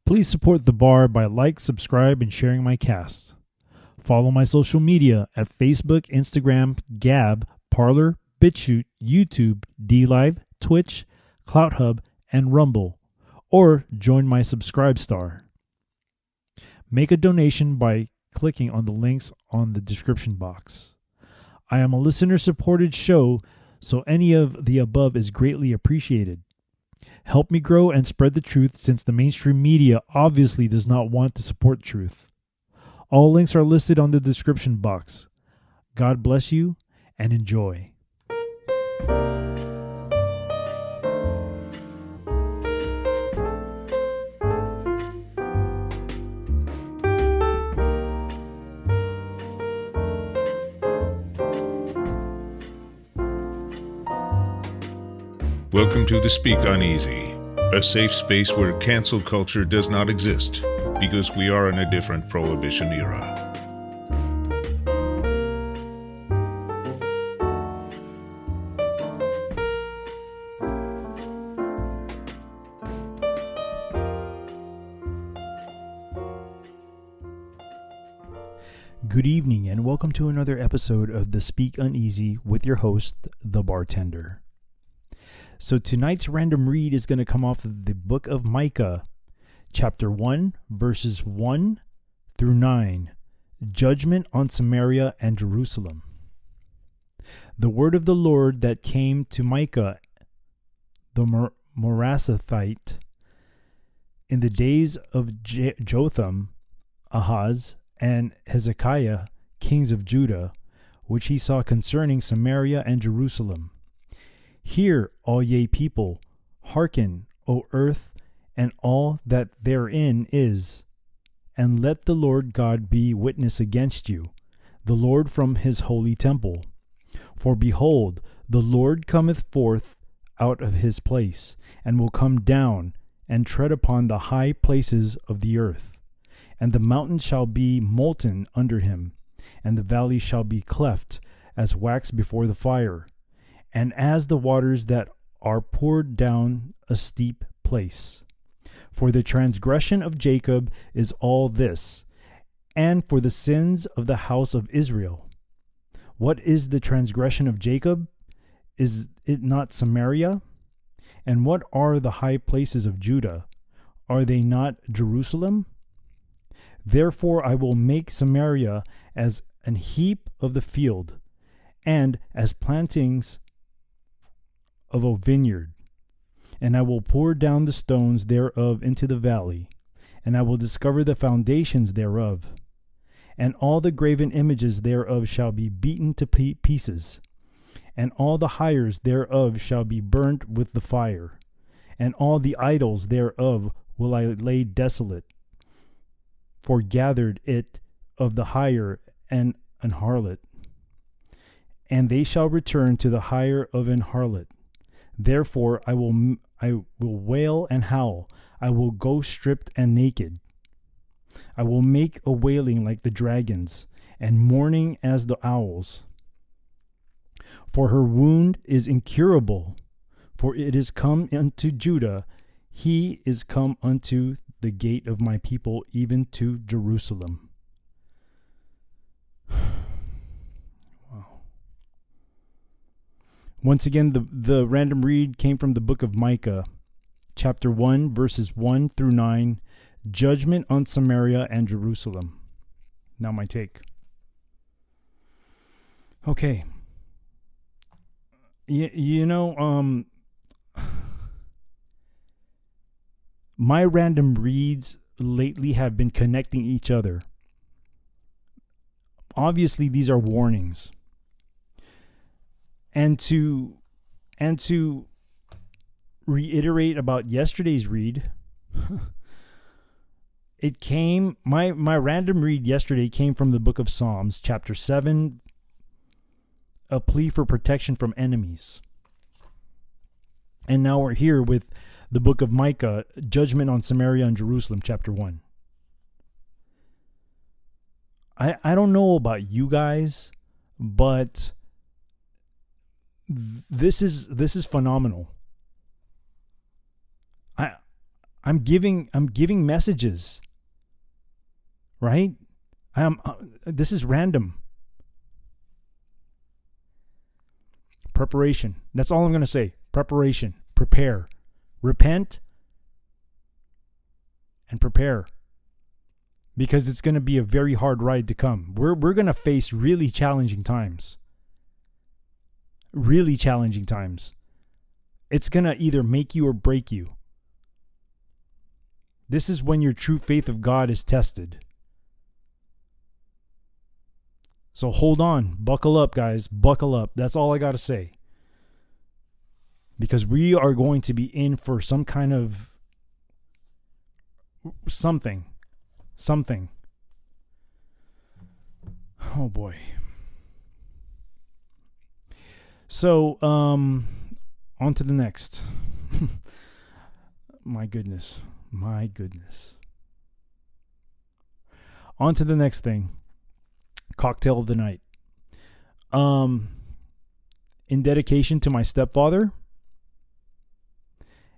Please support the bar by subscribe, and sharing my casts. Follow my social media at Facebook, Instagram, Gab, Parler, BitChute, YouTube, DLive, Twitch, CloutHub, and Rumble, or join my Subscribe Star. Make a donation by clicking on the links on the description box. I am a listener-supported show, so any of the above is greatly appreciated. Help me grow and spread the truth, since the mainstream media obviously does not want to support truth. All links are listed on the description box. God bless you and enjoy. Welcome to the Speak Uneasy, a safe space where cancel culture does not exist, because we are in a different prohibition era. Good evening and welcome to another episode of the Speak Uneasy with your host, the bartender. So tonight's random read is going to come off of the book of Micah, chapter 1, verses 1 through 9, Judgment on Samaria and Jerusalem. The word of the Lord that came to Micah, the Morasathite, in the days of Jotham, Ahaz, and Hezekiah, kings of Judah, which he saw concerning Samaria and Jerusalem. Hear, all ye people, hearken, O earth, and all that therein is, and let the Lord God be witness against you, the Lord from his holy temple. For behold, the Lord cometh forth out of his place, and will come down, and tread upon the high places of the earth. And the mountains shall be molten under him, and the valley shall be cleft as wax before the fire, and as the waters that are poured down a steep place. For the transgression of Jacob is all this, and for the sins of the house of Israel. What is the transgression of Jacob? Is it not Samaria? And what are the high places of Judah? Are they not Jerusalem? Therefore I will make Samaria as an heap of the field, and as plantings of a vineyard. And I will pour down the stones thereof into the valley, and I will discover the foundations thereof. And all the graven images thereof shall be beaten to pieces, and all the hires thereof shall be burnt with the fire, and all the idols thereof will I lay desolate. For gathered it of the hire and an harlot, and they shall return to the hire of an harlot. Therefore I will wail and howl. I will go stripped and naked. I will make a wailing like the dragons, and mourning as the owls. For her wound is incurable, for it is come unto Judah. He is come unto the gate of my people, even to Jerusalem. Wow. Once again, the random read came from the book of Micah, chapter 1, verses 1 through 9, Judgment on Samaria and Jerusalem. Now my take. Okay. My random reads lately have been connecting each other. Obviously, these are warnings. And to reiterate about yesterday's read, my random read yesterday came from the book of Psalms, chapter 7, a plea for protection from enemies. And now we're here with the book of Micah, Judgment on Samaria and Jerusalem, chapter 1. I don't know about you guys, but this is phenomenal. I'm giving messages, right? This is random. Preparation. That's all I'm going to say. Preparation. Prepare. Repent and prepare. Because it's going to be a very hard ride to come. We're going to face really challenging times. Really challenging times. It's going to either make you or break you. This is when your true faith of God is tested. So hold on. Buckle up, guys. Buckle up. That's all I got to say. Because we are going to be in for some kind of something. Oh boy. So, on to the next. My goodness. On to the next thing. Cocktail of the night. In dedication to my stepfather,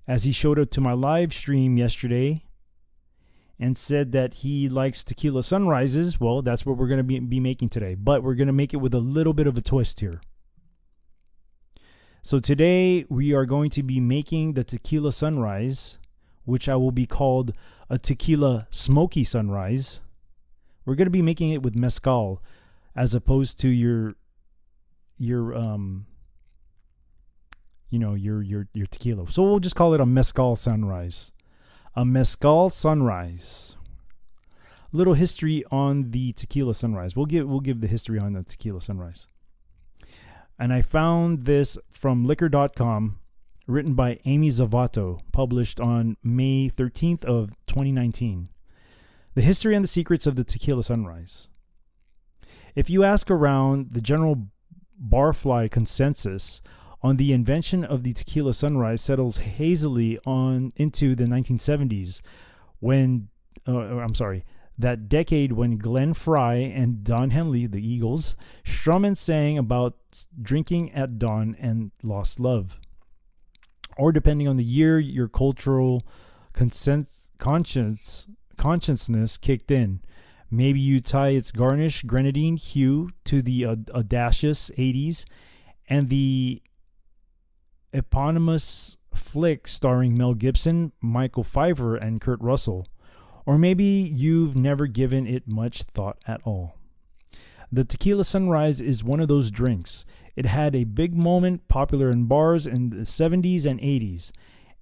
as he showed up to my live stream yesterday and said that he likes tequila sunrises, well, that's what we're going to be making today. But we're going to make it with a little bit of a twist here. So today we are going to be making the tequila sunrise, which I will be called a tequila smoky sunrise. We're going to be making it with mezcal as opposed to your tequila. So we'll just call it a mezcal sunrise. A mezcal sunrise. Little history on the tequila sunrise. We'll give the history on the tequila sunrise. And I found this from liquor.com, written by Amy Zavato, published on May 13th of 2019. The history and the secrets of the tequila sunrise. If you ask around, the general barfly consensus on the invention of the tequila sunrise settles hazily on into the 1970s, that decade when Glenn Fry and Don Henley, the Eagles, strum and sang about drinking at dawn and lost love. Or depending on the year, your cultural consciousness kicked in. Maybe you tie its garnish grenadine hue to the audacious 80s and the eponymous flick starring Mel Gibson, Michael Pfeiffer, and Kurt Russell. Or maybe you've never given it much thought at all. The tequila sunrise is one of those drinks. It had a big moment, popular in bars in the 70s and 80s,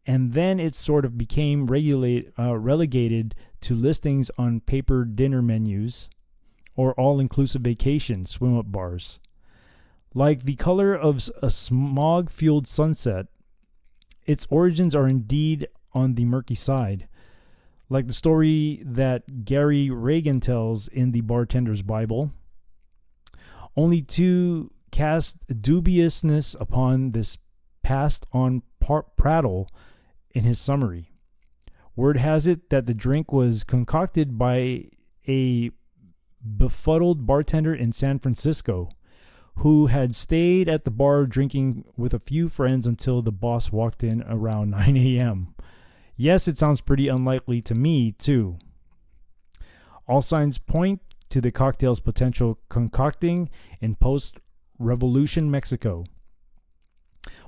and then it sort of became relegated to listings on paper dinner menus or all-inclusive vacation swim-up bars. Like the color of a smog-fueled sunset, its origins are indeed on the murky side. Like the story that Gary Reagan tells in the Bartender's Bible, only to cast dubiousness upon this passed-on prattle in his summary. Word has it that the drink was concocted by a befuddled bartender in San Francisco who had stayed at the bar drinking with a few friends until the boss walked in around 9 a.m. Yes, it sounds pretty unlikely to me, too. All signs point to the cocktail's potential concocting in post-revolution Mexico.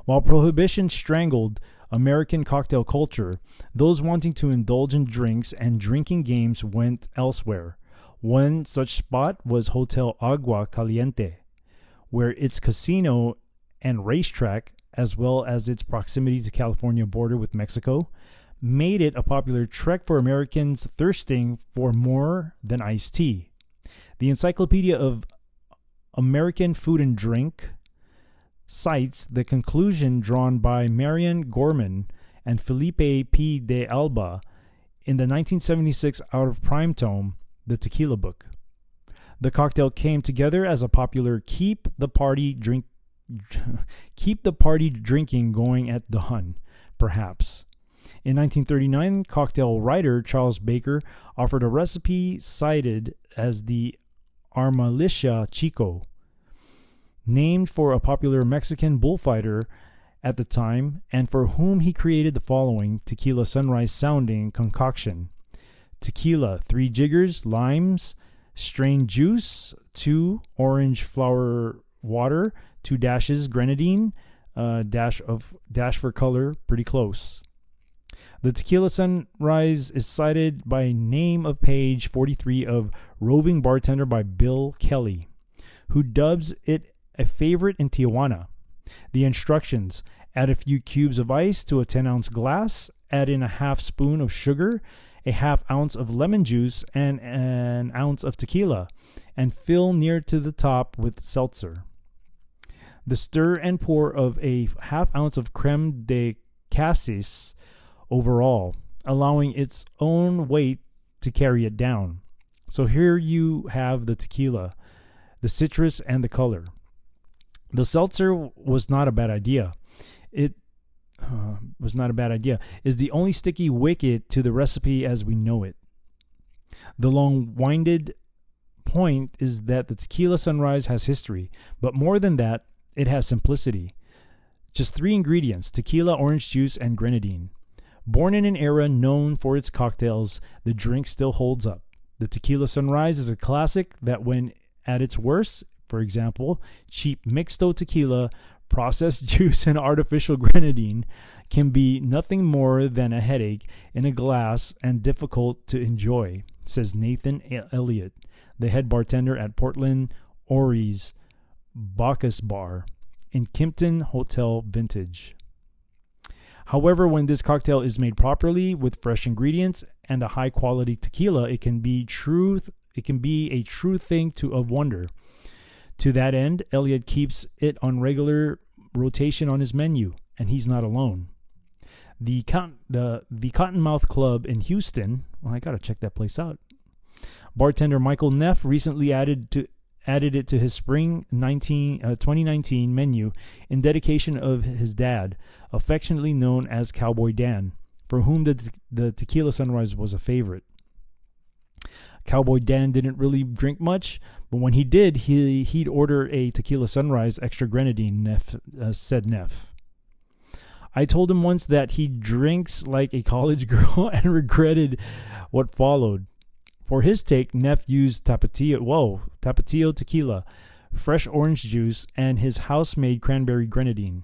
While Prohibition strangled American cocktail culture, those wanting to indulge in drinks and drinking games went elsewhere. One such spot was Hotel Agua Caliente, where its casino and racetrack, as well as its proximity to California border with Mexico, made it a popular trek for Americans thirsting for more than iced tea. The Encyclopedia of American Food and Drink cites the conclusion drawn by Marion Gorman and Felipe P. de Alba in the 1976 Out of Prime tome, The Tequila Book. The cocktail came together as a popular keep the party drinking going at dawn, perhaps. In 1939, cocktail writer Charles Baker offered a recipe cited as the Armalicia Chico, named for a popular Mexican bullfighter at the time, and for whom he created the following Tequila Sunrise sounding concoction: tequila, 3 jiggers, limes, strained juice, 2 orange flower water, 2 dashes grenadine, dash for color, pretty close. The Tequila Sunrise is cited by name of page 43 of Roving Bartender by Bill Kelly, who dubs it a favorite in Tijuana. The instructions: add a few cubes of ice to a 10-ounce glass, add in a half spoon of sugar, a half ounce of lemon juice, and an ounce of tequila, and fill near to the top with seltzer. The stir and pour of a half ounce of creme de cassis overall, allowing its own weight to carry it down. So here you have the tequila, the citrus, and the color. The seltzer was not a bad idea. Is the only sticky wicket to the recipe as we know it. The long-winded point is that the Tequila Sunrise has history, but more than that, it has simplicity. Just 3 ingredients: tequila, orange juice, and grenadine. Born in an era known for its cocktails, the drink still holds up. The Tequila Sunrise is a classic that, when at its worst, for example, cheap mixto tequila, processed juice, and artificial grenadine, can be nothing more than a headache in a glass and difficult to enjoy, says Nathan Elliott, the head bartender at Portland Ori's Bacchus Bar in Kimpton Hotel Vintage. However, when this cocktail is made properly with fresh ingredients and a high-quality tequila, it can be a true thing of wonder. To that end, Elliott keeps it on regular rotation on his menu, and he's not alone. The Cottonmouth Club in Houston, well, I gotta check that place out. Bartender Michael Neff recently added it to his spring 2019 menu in dedication of his dad, affectionately known as Cowboy Dan, for whom the Tequila Sunrise was a favorite. Cowboy Dan didn't really drink much, but when he did, he'd order a Tequila Sunrise extra grenadine, said Neff. I told him once that he drinks like a college girl and regretted what followed. For his take, Neff used Tapatio tequila, fresh orange juice, and his house-made cranberry grenadine.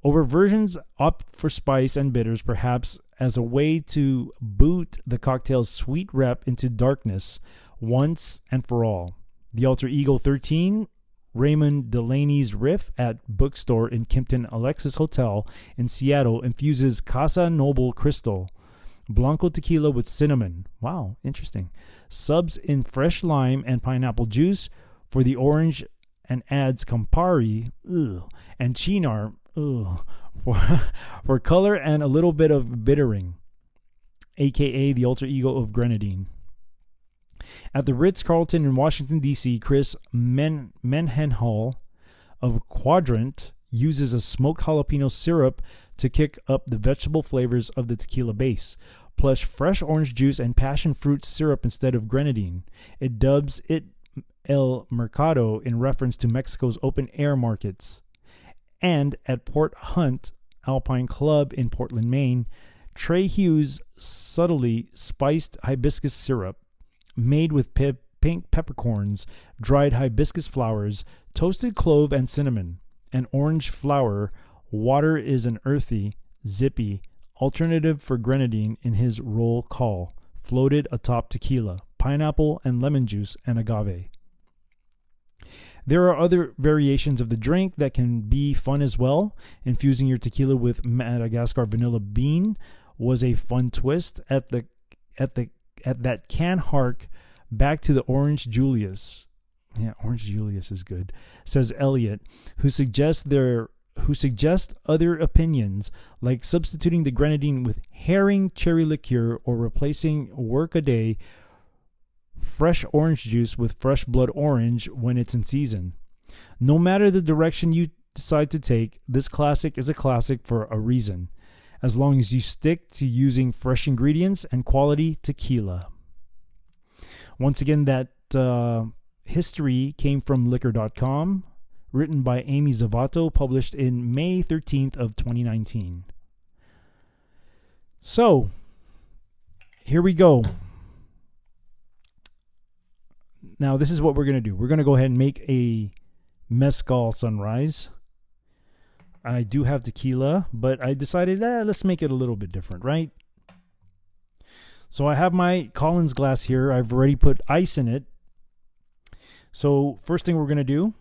Over versions opt for spice and bitters, perhaps as a way to boot the cocktail's sweet rep into darkness once and for all. The Alter Ego 13, Raymond Delaney's Riff at Bookstore in Kimpton Alexis Hotel in Seattle, infuses Casa Noble Crystal Blanco tequila with cinnamon. Wow, interesting. Subs in fresh lime and pineapple juice for the orange and adds Campari and Chinar for color and a little bit of bittering, aka the alter ego of grenadine. At the Ritz-Carlton in Washington, D.C., Chris Mendenhall of Quadrant uses a smoked jalapeno syrup to kick up the vegetable flavors of the tequila base, plus fresh orange juice and passion fruit syrup instead of grenadine. It dubs it El Mercado in reference to Mexico's open-air markets. And at Port Hunt Alpine Club in Portland, Maine, Trey Hughes' subtly spiced hibiscus syrup, made with pink peppercorns, dried hibiscus flowers, toasted clove and cinnamon, and orange flower. Water is an earthy, zippy alternative for grenadine in his roll call, floated atop tequila, pineapple and lemon juice, and agave. There are other variations of the drink that can be fun as well. Infusing your tequila with Madagascar vanilla bean was a fun twist. At that can hark back to the Orange Julius. Yeah, Orange Julius is good, says Elliot, who suggests other opinions, like substituting the grenadine with herring cherry liqueur or replacing Workaday fresh orange juice with fresh blood orange when it's in season. No matter the direction you decide to take, this classic is a classic for a reason, as long as you stick to using fresh ingredients and quality tequila. Once again, that history came from liquor.com, written by Amy Zavato, published in May 13th of 2019. So, here we go. Now, this is what we're going to do. We're going to go ahead and make a Mezcal Sunrise. I do have tequila, but I decided, let's make it a little bit different, right? So I have my Collins glass here. I've already put ice in it. So first thing we're going to do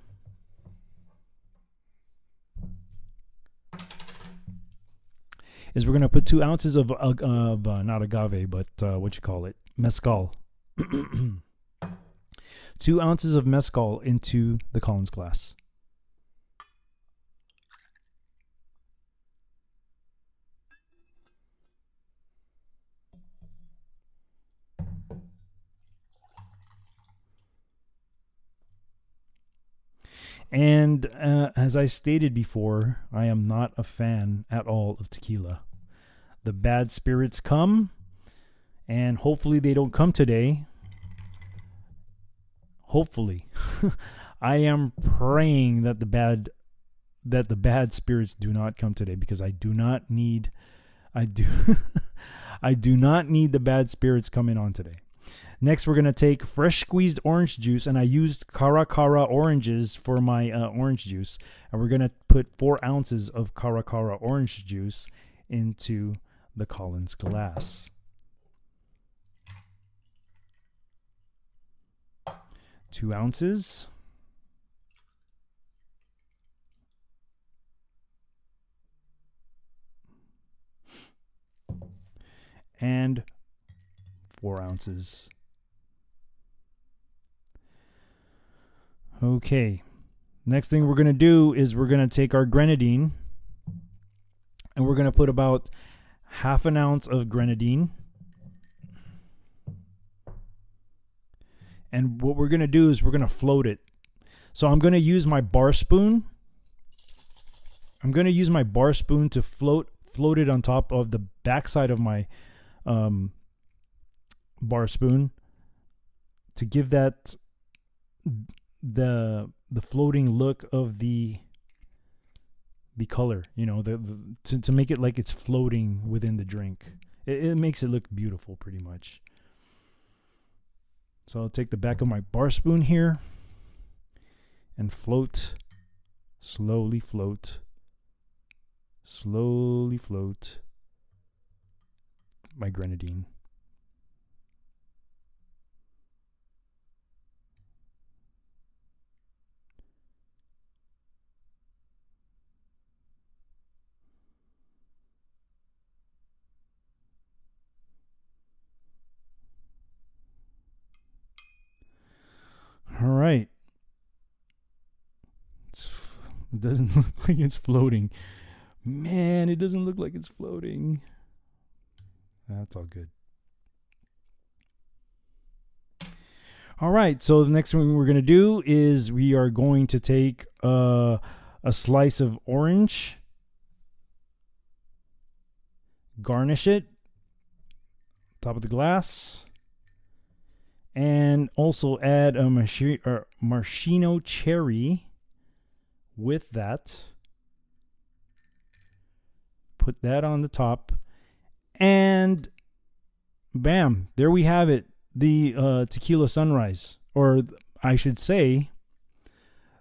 is we're going to put 2 ounces of not agave, but mezcal. 2 ounces of mezcal into the Collins glass. And as I stated before, I am not a fan at all of tequila. The bad spirits come, and hopefully they don't come today. Hopefully. I am praying that the bad spirits do not come today, because I do not need I do not need the bad spirits coming on today. Next, we're going to take fresh squeezed orange juice, and I used Cara Cara oranges for my orange juice. And we're going to put 4 ounces of Cara Cara orange juice into the Collins glass. 2 ounces. And 4 ounces. Okay, next thing we're going to do is we're going to take our grenadine, and we're going to put about half an ounce of grenadine. And what we're going to do is we're going to float it. So I'm going to use my bar spoon. I'm going to use my bar spoon to float it on top of the backside of my bar spoon to give that the floating look of the color, to make it like it's floating within the drink. It makes it look beautiful, pretty much. So I'll take the back of my bar spoon here and slowly float my grenadine. All right. It doesn't look like it's floating. Man, it doesn't look like it's floating. That's all good. All right. So the next thing we're going to do is we are going to take a slice of orange, garnish it, top of the glass, and also add a maraschino cherry with that. Put that on the top, and bam, there we have it, the tequila sunrise, or I should say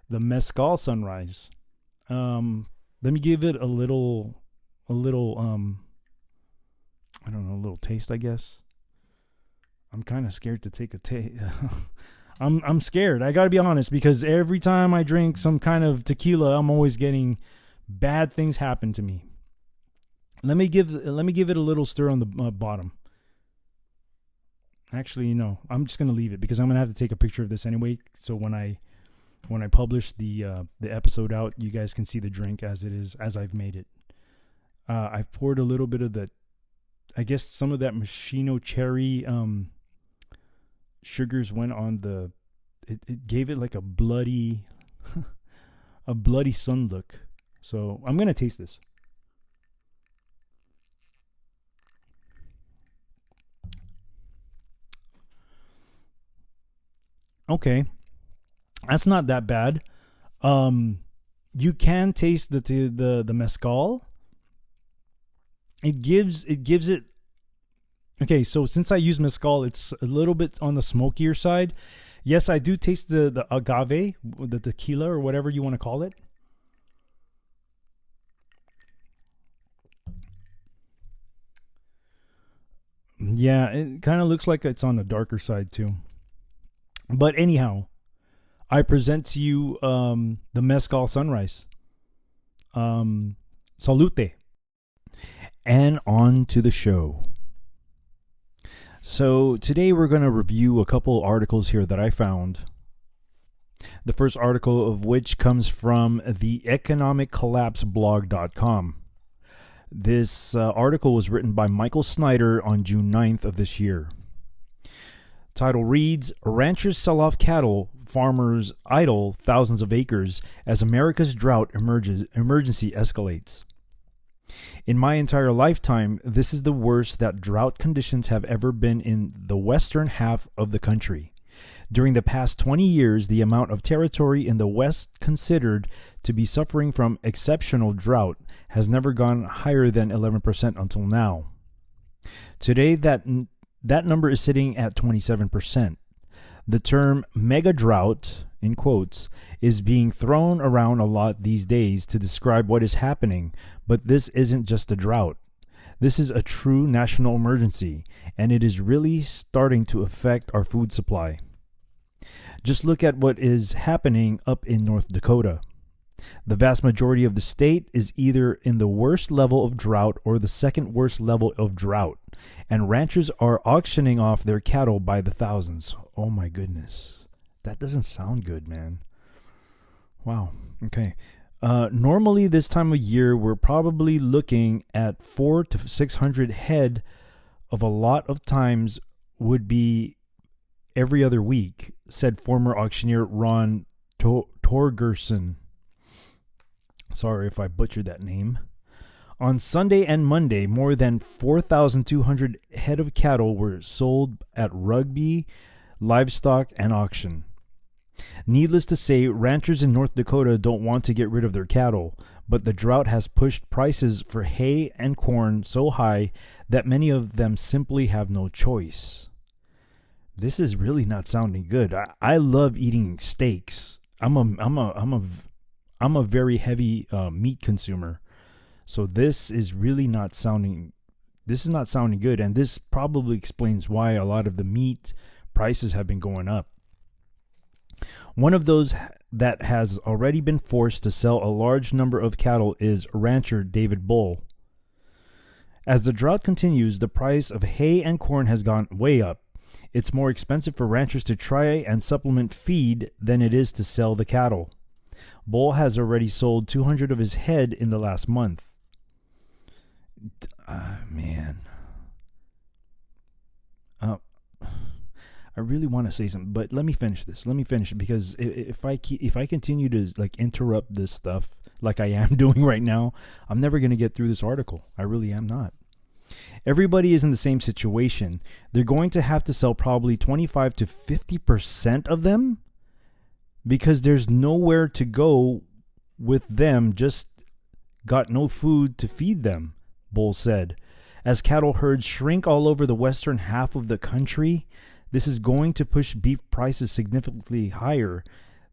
the Mezcal Sunrise. Let me give it a little I don't know, a little taste, I guess. I'm kind of scared to take a taste. I'm scared. I got to be honest, because every time I drink some kind of tequila, I'm always getting bad things happen to me. Let me give it a little stir on the bottom. Actually, no, I'm just gonna leave it, because I'm gonna have to take a picture of this anyway. So when I publish the episode out, you guys can see the drink as it is, as I've made it. I've poured a little bit of I guess some of that maraschino cherry sugars went on it gave it like a bloody sun look. So I'm gonna taste this. Okay, that's not that bad. You can taste the mezcal. It gives it. Okay, so since I use mezcal, it's a little bit on the smokier side. Yes, I do taste the agave, the tequila, or whatever you want to call it. Yeah, it kind of looks like it's on the darker side too. But anyhow, I present to you the Mezcal Sunrise. Salute. And on to the show. So today we're going to review a couple articles here that I found. The first article of which comes from the economiccollapseblog.com. This article was written by Michael Snyder on June 9th of this year. Title reads, Ranchers sell off cattle, farmers idle thousands of acres as America's drought emergency escalates. In my entire lifetime, this is the worst that drought conditions have ever been in the western half of the country. During the past 20 years, the amount of territory in the West considered to be suffering from exceptional drought has never gone higher than 11% until now. Today, that number is sitting at 27%. The term mega drought, in quotes, is being thrown around a lot these days to describe what is happening, but this isn't just a drought. This is a true national emergency, and it is really starting to affect our food supply. Just look at what is happening up in North Dakota. The vast majority of the state is either in the worst level of drought or the second worst level of drought, and ranchers are auctioning off their cattle by the thousands. Oh my goodness. That doesn't sound good, man. Wow. Okay. Normally this time of year, we're probably looking at 400 to 600 head. Of a lot of times would be every other week, said former auctioneer Ron Torgerson. Sorry if I butchered that name. On Sunday and Monday, more than 4,200 head of cattle were sold at Rugby, Livestock, and Auction. Needless to say, ranchers in North Dakota don't want to get rid of their cattle, but the drought has pushed prices for hay and corn so high that many of them simply have no choice. This is really not sounding good. I love eating steaks. I'm a very heavy meat consumer. So this is not sounding good, and this probably explains why a lot of the meat prices have been going up. One of those that has already been forced to sell a large number of cattle is rancher David Bull. As the drought continues, the price of hay and corn has gone way up. It's more expensive for ranchers to try and supplement feed than it is to sell the cattle. Bull has already sold 200 of his head in the last month. Man. I really want to say something, but let me finish this. Let me finish it, because if I continue to interrupt this stuff like I am doing right now, I'm never going to get through this article. I really am not. Everybody is in the same situation. They're going to have to sell probably 25 to 50% of them because there's nowhere to go with them, just got no food to feed them, Bull said. As cattle herds shrink all over the western half of the country, this is going to push beef prices significantly higher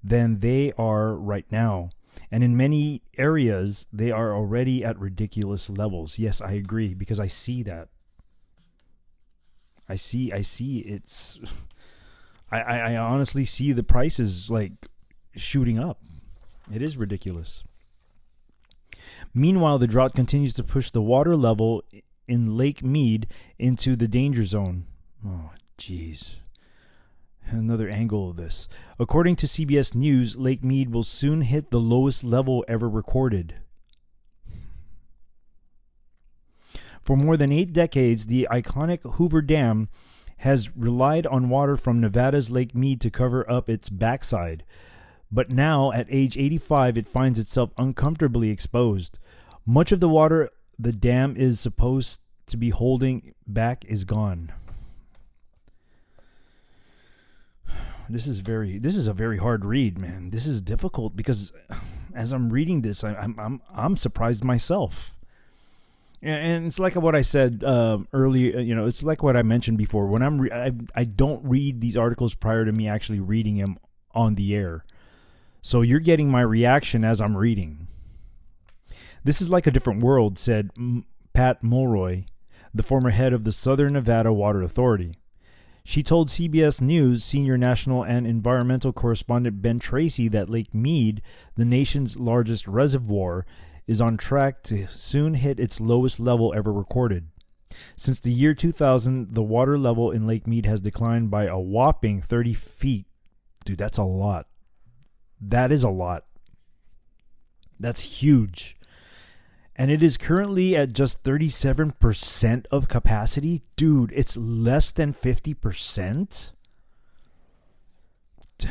than they are right now. And in many areas, they are already at ridiculous levels. Yes, I agree, because I see that. I see it's... I honestly see the prices shooting up. It is ridiculous. Meanwhile, the drought continues to push the water level in Lake Mead into the danger zone. Oh, jeez. Another angle of this. According to CBS News, Lake Mead will soon hit the lowest level ever recorded. For more than 8 decades, the iconic Hoover Dam has relied on water from Nevada's Lake Mead to cover up its backside. But now, at age 85, it finds itself uncomfortably exposed. Much of the water the dam is supposed to be holding back is gone. this is a very hard read, man. This is difficult because as I'm reading this, I'm surprised myself. And it's like what I said earlier. It's like what I mentioned before. When I don't read these articles prior to me actually reading them on the air. So you're getting my reaction as I'm reading. This is like a different world, said Pat Mulroy, the former head of the Southern Nevada Water Authority. She told CBS News senior national and environmental correspondent Ben Tracy that Lake Mead, the nation's largest reservoir, is on track to soon hit its lowest level ever recorded. Since the year 2000, the water level in Lake Mead has declined by a whopping 30 feet. Dude, that's a lot. That is a lot. That's huge. And it is currently at just 37% of capacity. Dude, it's less than 50%.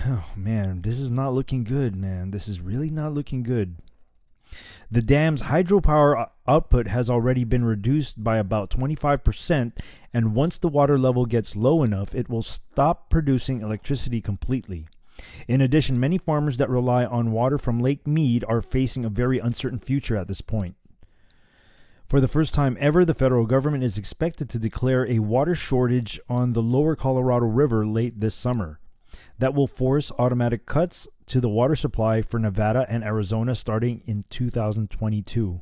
Oh, man, this is not looking good, man. This is really not looking good. The dam's hydropower output has already been reduced by about 25%, and once the water level gets low enough, it will stop producing electricity completely. In addition, many farmers that rely on water from Lake Mead are facing a very uncertain future at this point. For the first time ever, the federal government is expected to declare a water shortage on the lower Colorado River late this summer. That will force automatic cuts to the water supply for Nevada and Arizona starting in 2022.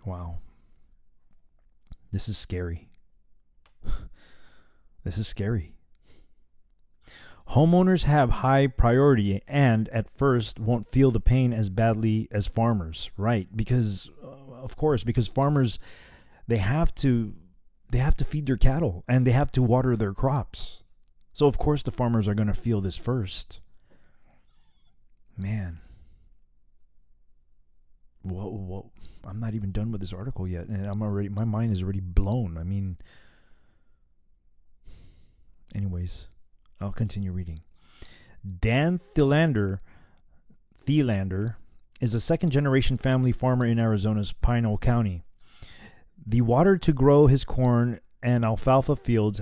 Wow. This is scary. This is scary. Homeowners have high priority and at first won't feel the pain as badly as farmers, right? Because because farmers, they have to feed their cattle and they have to water their crops. So of course the farmers are going to feel this first. Man. Whoa. I'm not even done with this article yet, and my mind is already blown. I mean, anyways, I'll continue reading. Dan Thielander is a second-generation family farmer in Arizona's Pinal County. The water to grow his corn and alfalfa fields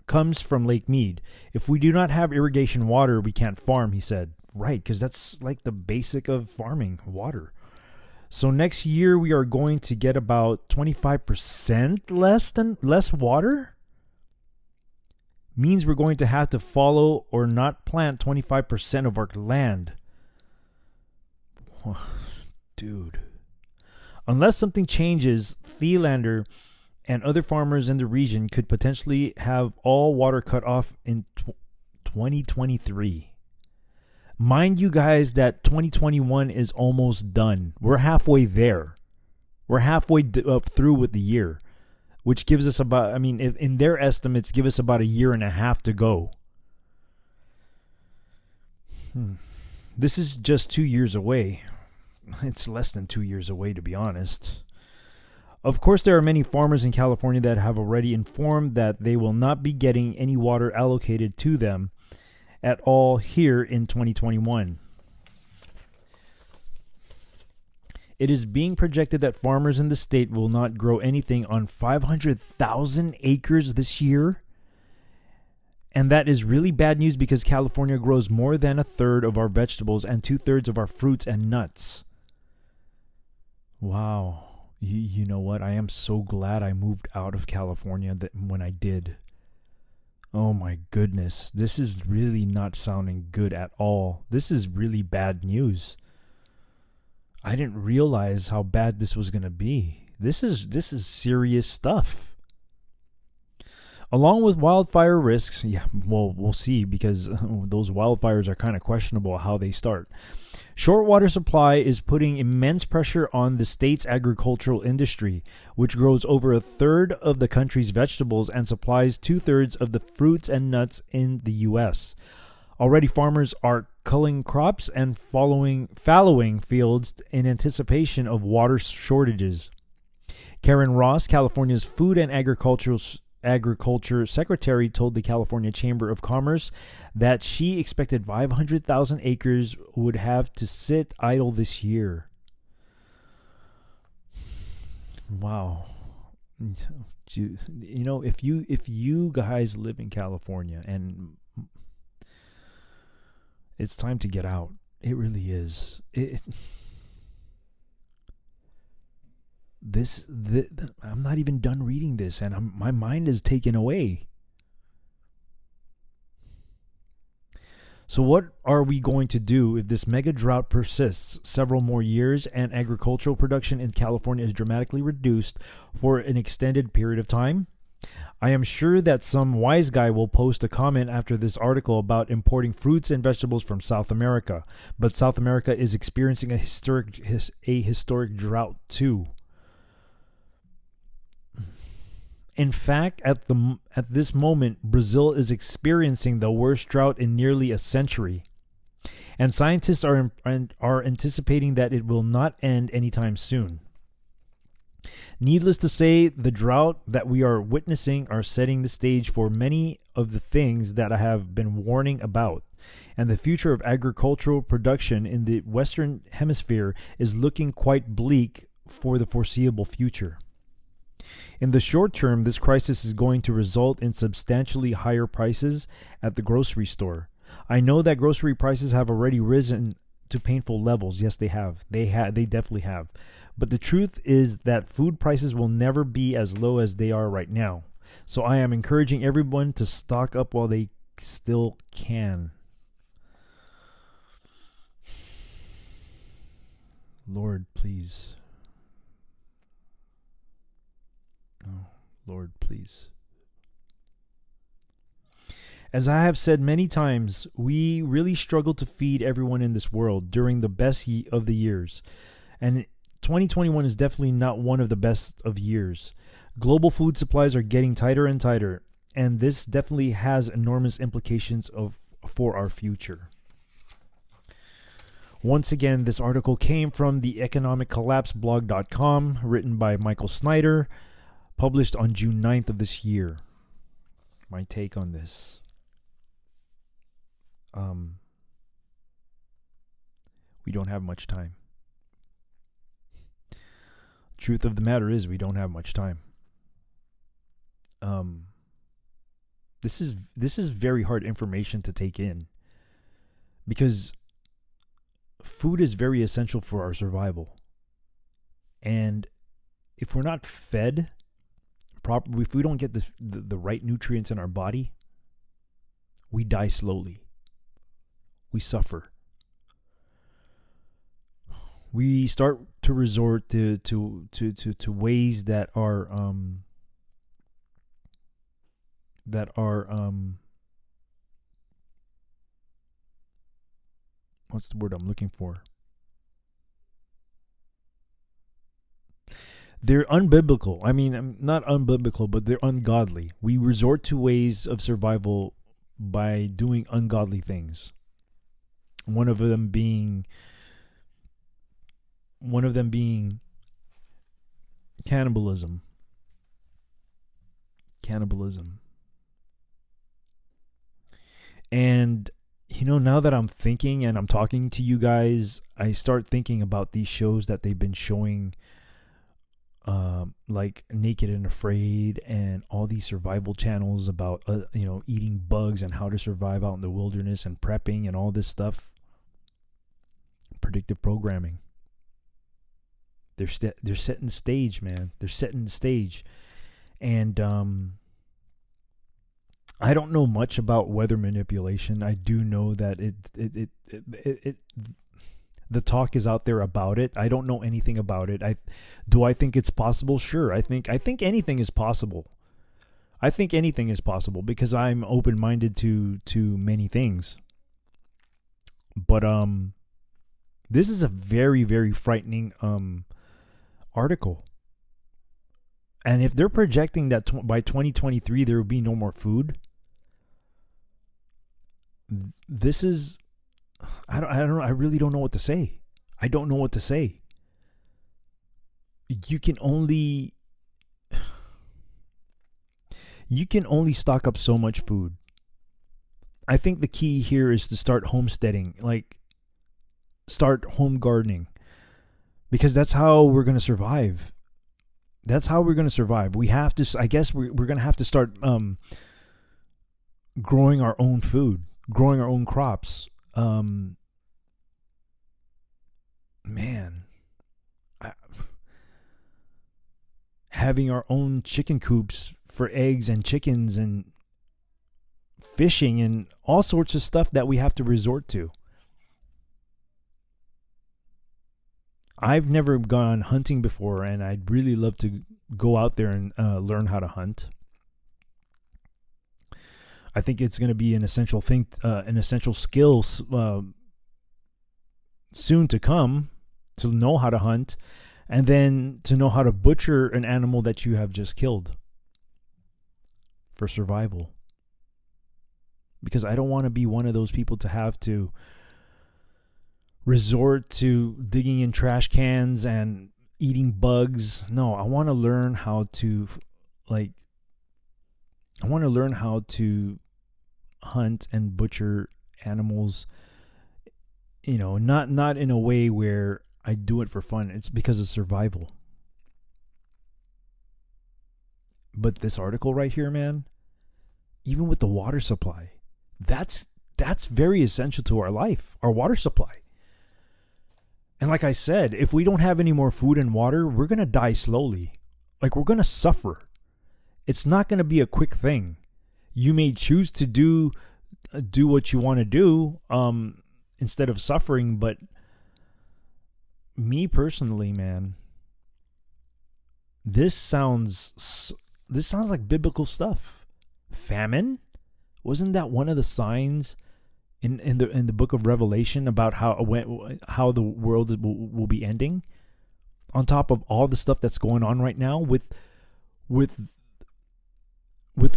comes from Lake Mead. If we do not have irrigation water, we can't farm, he said. Right, because that's like the basic of farming, water. So next year we are going to get about 25% less water? Means we're going to have to follow or not plant 25% of our land. Dude. Unless something changes, Thielander and other farmers in the region could potentially have all water cut off in 2023. Mind you guys that 2021 is almost done. We're halfway there. We're halfway through with the year, which gives us about, in their estimates, give us about a year and a half to go. This is just 2 years away. It's less than 2 years away, to be honest. Of course, there are many farmers in California that have already informed that they will not be getting any water allocated to them at all here in 2021. It is being projected that farmers in the state will not grow anything on 500,000 acres this year. And that is really bad news because California grows more than a third of our vegetables and 2/3 of our fruits and nuts. Wow. You know what? I am so glad I moved out of California when I did. Oh my goodness. This is really not sounding good at all. This is really bad news. I didn't realize how bad this was going to be. This is serious stuff. Along with wildfire risks, we'll see because those wildfires are kind of questionable how they start. Short water supply is putting immense pressure on the state's agricultural industry, which grows over a third of the country's vegetables and supplies 2/3 of the fruits and nuts in the U.S. Already farmers are culling crops and fallowing fields in anticipation of water shortages. Karen Ross, California's Food and Agriculture Secretary, told the California Chamber of Commerce that she expected 500,000 acres would have to sit idle this year. Wow. if you guys live in California, and it's time to get out. It really is. I'm not even done reading this, and my mind is taken away. So what are we going to do if this mega drought persists several more years and agricultural production in California is dramatically reduced for an extended period of time? I am sure that some wise guy will post a comment after this article about importing fruits and vegetables from South America, but South America is experiencing a historic drought too. In fact, at this moment, Brazil is experiencing the worst drought in nearly a century, and scientists are anticipating that it will not end anytime soon. Needless to say, the drought that we are witnessing are setting the stage for many of the things that I have been warning about, and the future of agricultural production in the Western Hemisphere is looking quite bleak for the foreseeable future. In the short term, this crisis is going to result in substantially higher prices at the grocery store. I know that grocery prices have already risen to painful levels. Yes, they have. They definitely have. But the truth is that food prices will never be as low as they are right now. So I am encouraging everyone to stock up while they still can. Lord, please. Oh, Lord, please. As I have said many times, we really struggle to feed everyone in this world during the best of the years. And 2021 is definitely not one of the best of years. Global food supplies are getting tighter and tighter, and this definitely has enormous implications for our future. Once again, this article came from the economiccollapseblog.com, written by Michael Snyder, published on June 9th of this year. My take on this. We don't have much time. Truth of the matter is, we don't have much time. This is very hard information to take in, because food is very essential for our survival. And if we're not fed properly, if we don't get the right nutrients in our body, we die slowly. We suffer. We start to resort to ways that are what's the word I'm looking for? They're unbiblical. I mean, not unbiblical, but they're ungodly. We resort to ways of survival by doing ungodly things. One of them being cannibalism. And now that I'm thinking and I'm talking to you guys, I start thinking about these shows that they've been showing, like Naked and Afraid and all these survival channels about eating bugs and how to survive out in the wilderness and prepping and all this stuff. Predictive programming. They're setting the stage, man. They're setting the stage. And I don't know much about weather manipulation. I do know that it the talk is out there about it. I don't know anything about it. Do I think it's possible? Sure. I think anything is possible. I think anything is possible because I'm open-minded to many things. But this is a very, very frightening article. And if they're projecting that by 2023 there will be no more food, this is, I don't know. I really don't know what to say. I don't know what to say. You can only stock up so much food. I think the key here is to start homesteading, like start home gardening, because that's how we're going to survive. That's how we're going to survive. We have to, I guess we're going to have to start growing our own food, growing our own crops. Man, having our own chicken coops for eggs and chickens and fishing and all sorts of stuff that we have to resort to. I've never gone hunting before, and I'd really love to go out there and learn how to hunt. I think it's going to be an essential thing, an essential skill soon to come, to know how to hunt, and then to know how to butcher an animal that you have just killed for survival. Because I don't want to be one of those people to have to resort to digging in trash cans and eating bugs. No, I want to learn how to hunt and butcher animals, not in a way where I do it for fun. It's because of survival. But this article right here, man, even with the water supply, that's very essential to our life, our water supply. And like I said, if we don't have any more food and water, we're going to die slowly. Like, we're going to suffer. It's not going to be a quick thing. You may choose to do what you want to do instead of suffering, but me personally, man, this sounds like biblical stuff. Famine? Wasn't that one of the signs in the book of Revelation about how the world will be ending? On top of all the stuff that's going on right now with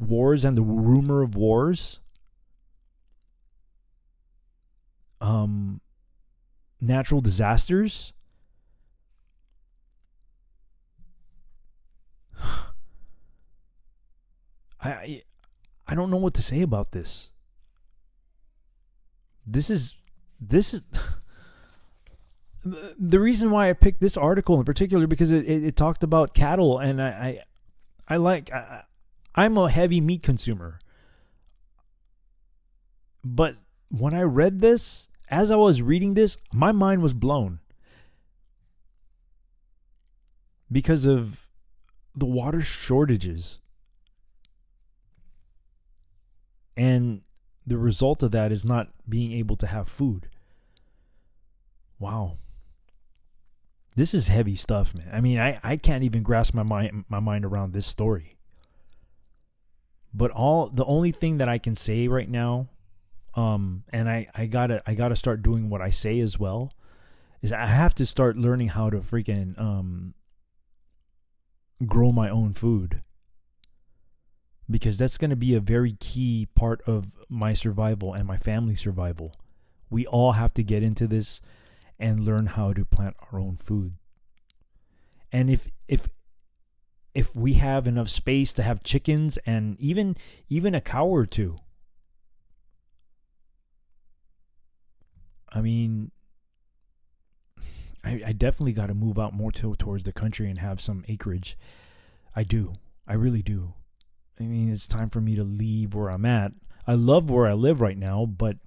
wars and the rumor of wars, natural disasters. I don't know what to say about this. This is the reason why I picked this article in particular, because it talked about cattle, and I'm a heavy meat consumer. But when I read this, as I was reading this, my mind was blown because of the water shortages. And the result of that is not being able to have food. Wow. This is heavy stuff, man. I mean, I can't even grasp my mind around this story. But the only thing that I can say right now, and I gotta start doing what I say as well, is I have to start learning how to freaking grow my own food. Because that's going to be a very key part of my survival and my family's survival. We all have to get into this and learn how to plant our own food. And if we have enough space to have chickens and even a cow or two, I mean, I definitely got to move out more towards the country and have some acreage. I do. I really do. I mean, it's time for me to leave where I'm at. I love where I live right now, but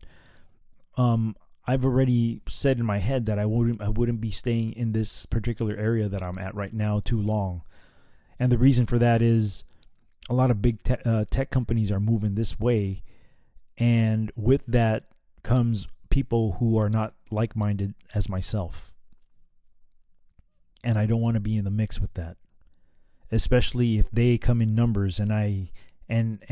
I've already said in my head that I wouldn't be staying in this particular area that I'm at right now too long. And the reason for that is a lot of big tech companies are moving this way, and with that comes people who are not like-minded as myself. And I don't want to be in the mix with that. Especially if they come in numbers and if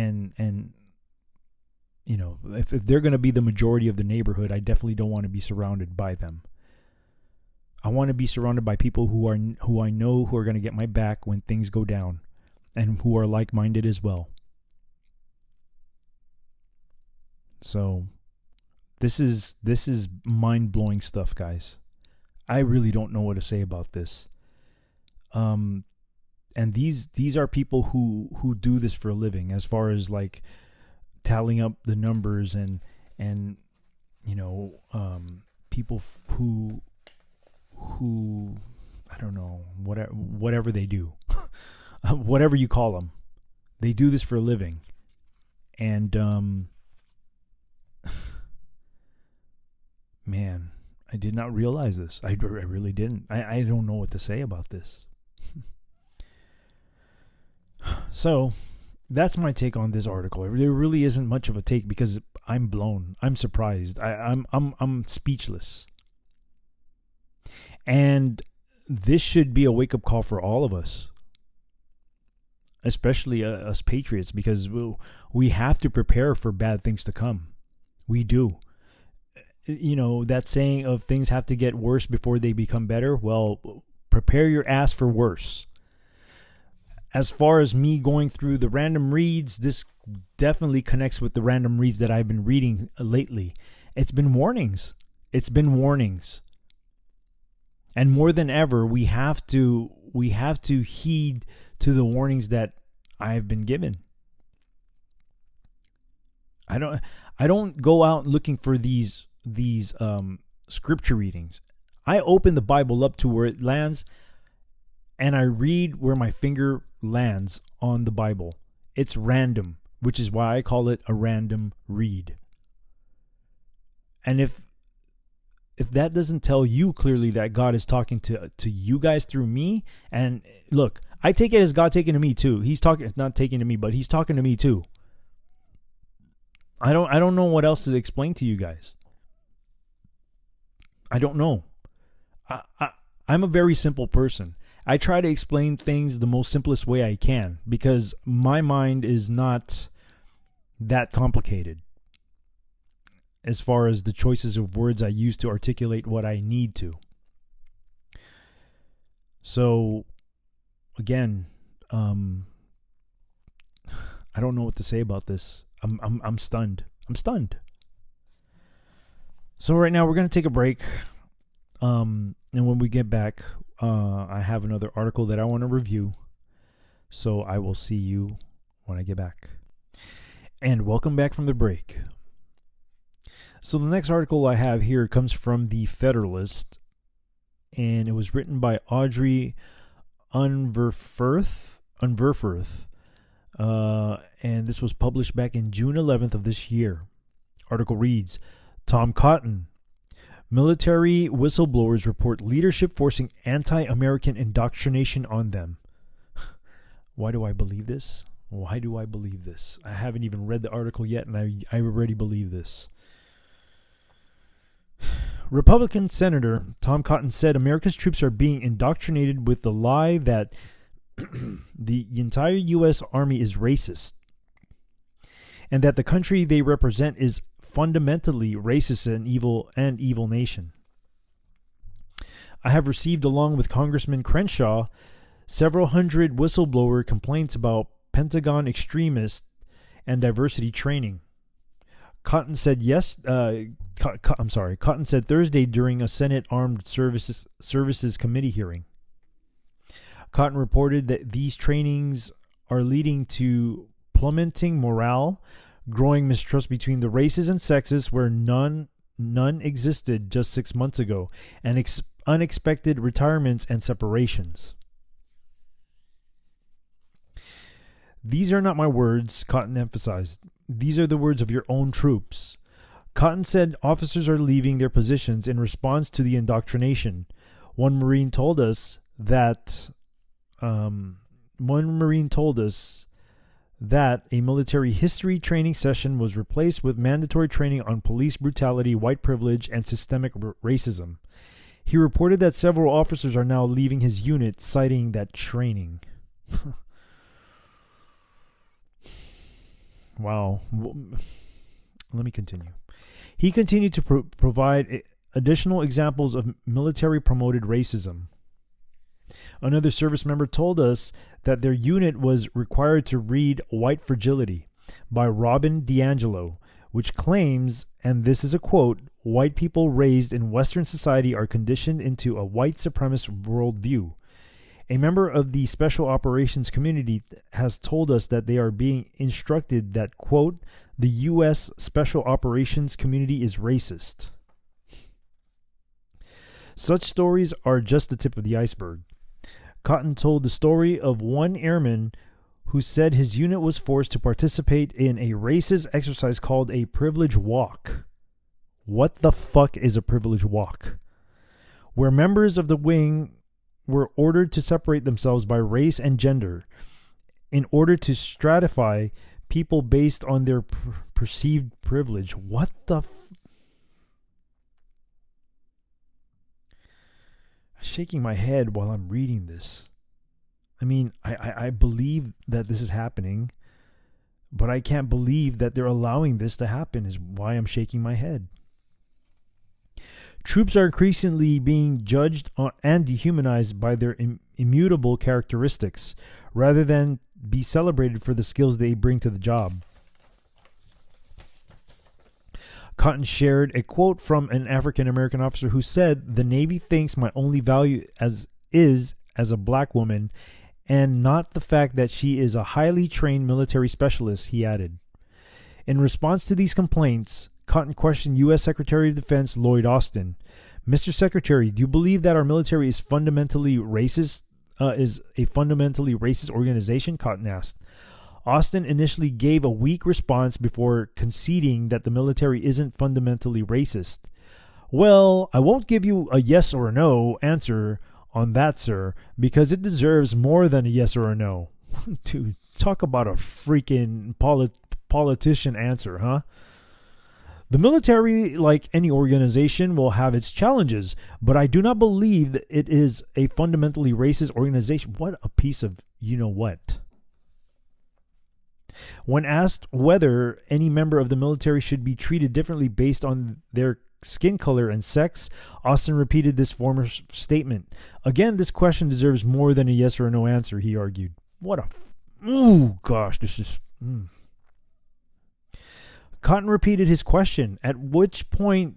they're going to be the majority of the neighborhood, I definitely don't want to be surrounded by them. I want to be surrounded by people who I know who are going to get my back when things go down, and who are like-minded as well. So this is mind-blowing stuff, guys. I really don't know what to say about this. And these are people who do this for a living, as far as like tallying up the numbers and people who I don't know, whatever they do. whatever you call them. They do this for a living. And, man, I did not realize this. I really didn't. I don't know what to say about this. So, that's my take on this article. There really isn't much of a take because I'm blown. I'm surprised. I'm speechless. And this should be a wake-up call for all of us, especially us Patriots, because we have to prepare for bad things to come. We do. You know, that saying of things have to get worse before they become better. Well, prepare your ass for worse. As far as me going through the random reads, this definitely connects with the random reads that I've been reading lately. It's been warnings. And more than ever, we have to heed to the warnings that I've been given. I don't go out looking for these scripture readings. I open the Bible up to where it lands, and I read where my finger lands on the Bible. It's random, which is why I call it a random read. And if that doesn't tell you clearly that God is talking to you guys through me, and look, I take it as God taking to me too. He's talking, not taking to me, but he's talking to me too. I don't know what else to explain to you guys. I don't know. I'm a very simple person. I try to explain things the most simplest way I can because my mind is not that complicated as far as the choices of words I use to articulate what I need to. So, again, I don't know what to say about this. I'm stunned. I'm stunned. So right now we're going to take a break. And when we get back, I have another article that I want to review. So I will see you when I get back. And welcome back from the break. So the next article I have here comes from the Federalist, and it was written by Audrey Unverfurth. And this was published back in June 11th of this year. Article reads, Tom Cotton. Military whistleblowers report leadership forcing anti-American indoctrination on them. Why do I believe this? Why do I believe this? I haven't even read the article yet, and I already believe this. Republican Senator Tom Cotton said America's troops are being indoctrinated with the lie that the entire U.S. Army is racist, and that the country they represent is fundamentally racist and evil nation. I have received, along with Congressman Crenshaw, several hundred whistleblower complaints about Pentagon extremist and diversity training. Cotton said Cotton said Thursday during a Senate Armed Services Committee hearing. Cotton reported that these trainings are leading to plummeting morale, growing mistrust between the races and sexes where none existed just 6 months ago, and unexpected retirements and separations. These are not my words, Cotton emphasized. These are the words of your own troops. Cotton said officers are leaving their positions in response to the indoctrination. One Marine told us that a military history training session was replaced with mandatory training on police brutality, white privilege, and systemic racism. He reported that several officers are now leaving his unit, citing that training. Wow. Let me continue. He continued to provide additional examples of military-promoted racism. Another service member told us that their unit was required to read White Fragility by Robin DiAngelo, which claims, and this is a quote, white people raised in Western society are conditioned into a white supremacist worldview. A member of the Special Operations community has told us that they are being instructed that, quote, the U.S. Special Operations community is racist. Such stories are just the tip of the iceberg. Cotton told the story of one airman who said his unit was forced to participate in a racist exercise called a privilege walk. What the fuck is a privilege walk? Where members of the wing were ordered to separate themselves by race and gender in order to stratify people based on their perceived privilege. What the shaking my head while I'm reading this. I mean, I believe that this is happening, but I can't believe that they're allowing this to happen is why I'm shaking my head. Troops are increasingly being judged and dehumanized by their immutable characteristics rather than be celebrated for the skills they bring to the job. Cotton shared a quote from an African-American officer who said, "The Navy thinks my only value as a black woman and not the fact that she is a highly trained military specialist," he added. In response to these complaints, Cotton questioned U.S. Secretary of Defense Lloyd Austin. "Mr. Secretary, do you believe that our military is fundamentally racist? Is a fundamentally racist organization?" Cotton asked. Austin initially gave a weak response before conceding that the military isn't fundamentally racist. "Well, I won't give you a yes or a no answer on that, sir, because it deserves more than a yes or a no." Dude, talk about a freaking politician answer, huh? "The military, like any organization, will have its challenges, but I do not believe that it is a fundamentally racist organization." What a piece of you-know-what. When asked whether any member of the military should be treated differently based on their skin color and sex, Austin repeated this former statement. "Again, this question deserves more than a yes or a no answer," he argued. What a... Ooh, gosh, this is... Cotton repeated his question, at which point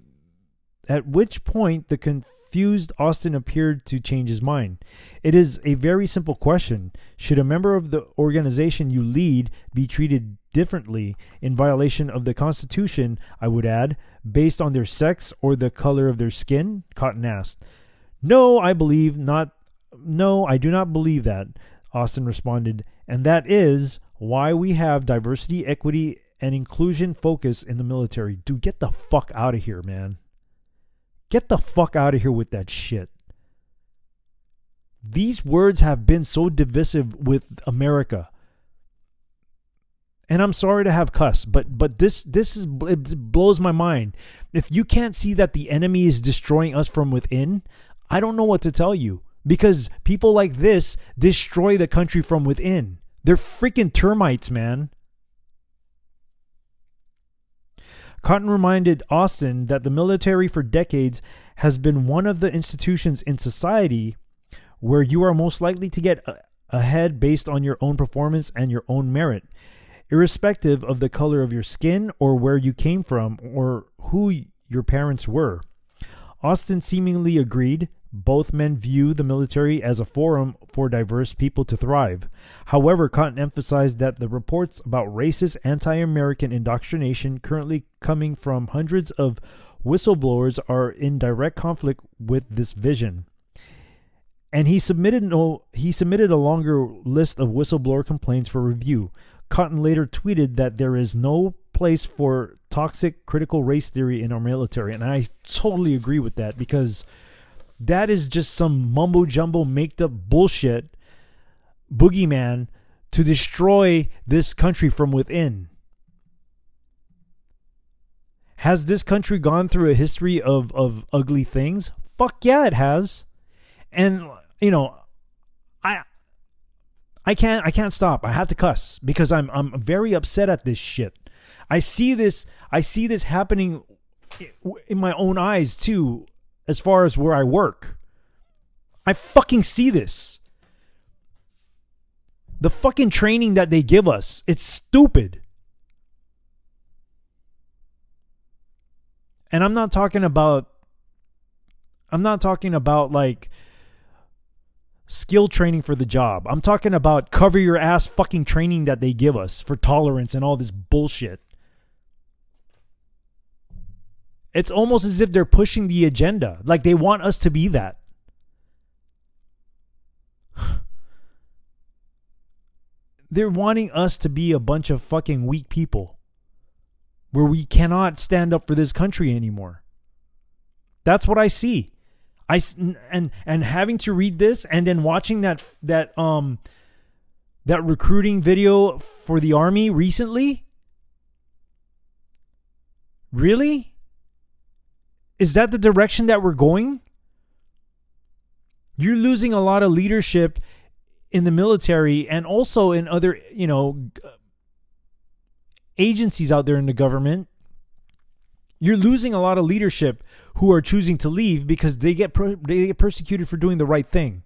the confused Austin appeared to change his mind. "It is a very simple question. Should a member of the organization you lead be treated differently in violation of the Constitution, I would add, based on their sex or the color of their skin?" Cotton asked. No, I do not believe that," Austin responded, "and that is why we have diversity, equity, and inclusion focus in the military." Dude, get the fuck out of here, man. Get the fuck out of here with that shit. These words have been so divisive with America. And I'm sorry to have cuss, but it blows my mind. If you can't see that the enemy is destroying us from within, I don't know what to tell you. Because people like this destroy the country from within. They're freaking termites, man. Cotton reminded Austin that the military for decades has been one of the institutions in society where you are most likely to get ahead based on your own performance and your own merit, irrespective of the color of your skin or where you came from or who your parents were. Austin seemingly agreed. Both men view the military as a forum for diverse people to thrive. However, Cotton emphasized that the reports about racist, anti-American indoctrination currently coming from hundreds of whistleblowers are in direct conflict with this vision. And he submitted a longer list of whistleblower complaints for review. Cotton later tweeted that there is no place for toxic critical race theory in our military. And I totally agree with that, because that is just some mumbo-jumbo, made-up bullshit, boogeyman, to destroy this country from within. Has this country gone through a history of ugly things? Fuck yeah, it has. And, you know, I can't stop. I have to cuss because I'm very upset at this shit. I see this happening in my own eyes too. As far as where I work, I fucking see this. The fucking training that they give us, it's stupid. And I'm not talking about like skill training for the job. I'm talking about cover your ass fucking training that they give us for tolerance and all this bullshit. It's almost as if they're pushing the agenda. Like they want us to be that. They're wanting us to be a bunch of fucking weak people where we cannot stand up for this country anymore. That's what I see. And having to read this and then watching that recruiting video for the army recently. Really? Is that the direction that we're going? You're losing a lot of leadership in the military and also in other, agencies out there in the government. You're losing a lot of leadership who are choosing to leave because they get persecuted for doing the right thing.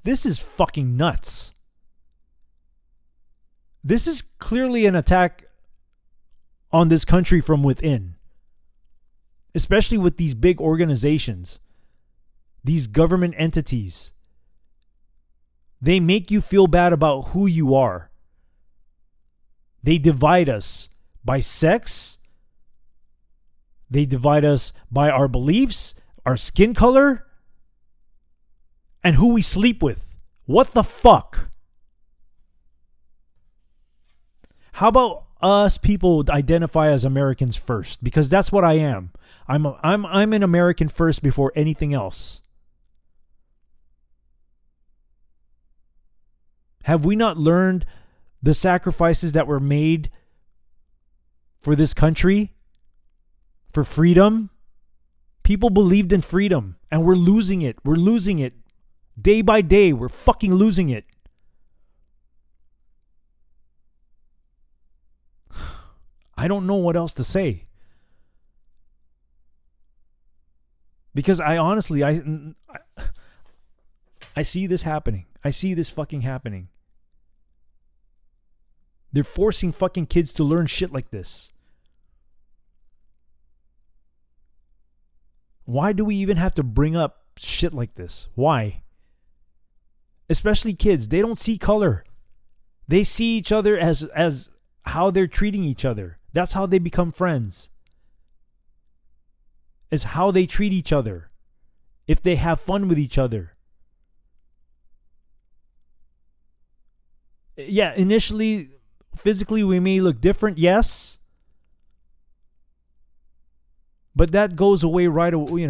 This is fucking nuts. This is clearly an attack on this country from within, especially with these big organizations, these government entities. They make you feel bad about who you are. They divide us by sex. They divide us by our beliefs, our skin color, and who we sleep with. What the fuck? How about us people identify as Americans first? Because that's what I am. I'm an American first before anything else. Have we not learned the sacrifices that were made for this country? For freedom? People believed in freedom and we're losing it. We're losing it. Day by day, we're fucking losing it. I don't know what else to say. Because I honestly, I see this happening. I see this fucking happening. They're forcing fucking kids to learn shit like this. Why do we even have to bring up shit like this? Why? Especially kids. They don't see color. They see each other as how they're treating each other. That's how they become friends. Is how they treat each other. If they have fun with each other. Yeah, initially, physically we may look different, yes. But that goes away right away,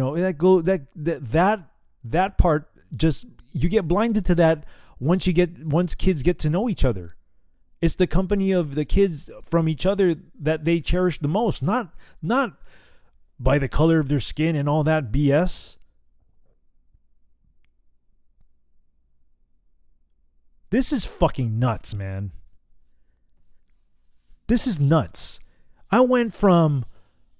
that part just, you get blinded to that once kids get to know each other. It's the company of the kids from each other that they cherish the most, not by the color of their skin and all that BS. This is fucking nuts, man. This is nuts. I went from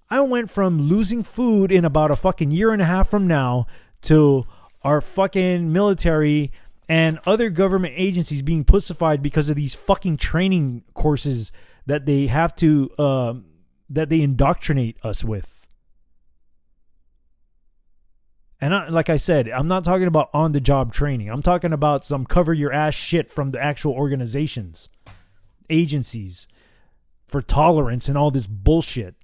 losing food in about a fucking year and a half from now to our fucking military and other government agencies being pussified because of these fucking training courses that they have to that they indoctrinate us with. And like I said, I'm not talking about on-the-job training. I'm talking about some cover-your-ass shit from the actual organizations, agencies, for tolerance and all this bullshit.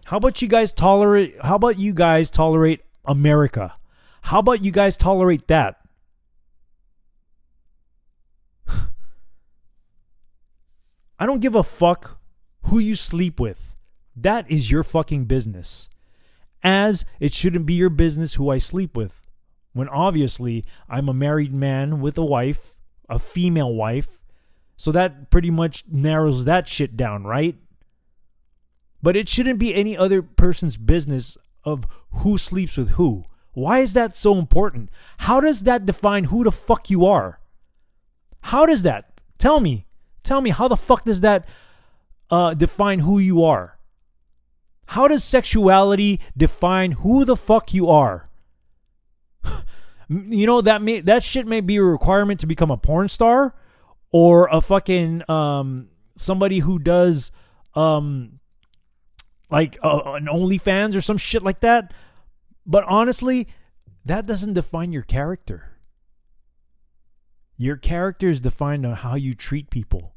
How about you guys tolerate America? How about you guys tolerate that? I don't give a fuck who you sleep with. That is your fucking business. As it shouldn't be your business who I sleep with. When obviously I'm a married man with a wife, a female wife. So that pretty much narrows that shit down, right? But it shouldn't be any other person's business of who sleeps with who. Why is that so important? How does that define who the fuck you are? How does that? Tell me, how the fuck does that define who you are? How does sexuality define who the fuck you are? That shit may be a requirement to become a porn star or a fucking somebody who does an OnlyFans or some shit like that. But honestly, that doesn't define your character. Your character is defined on how you treat people.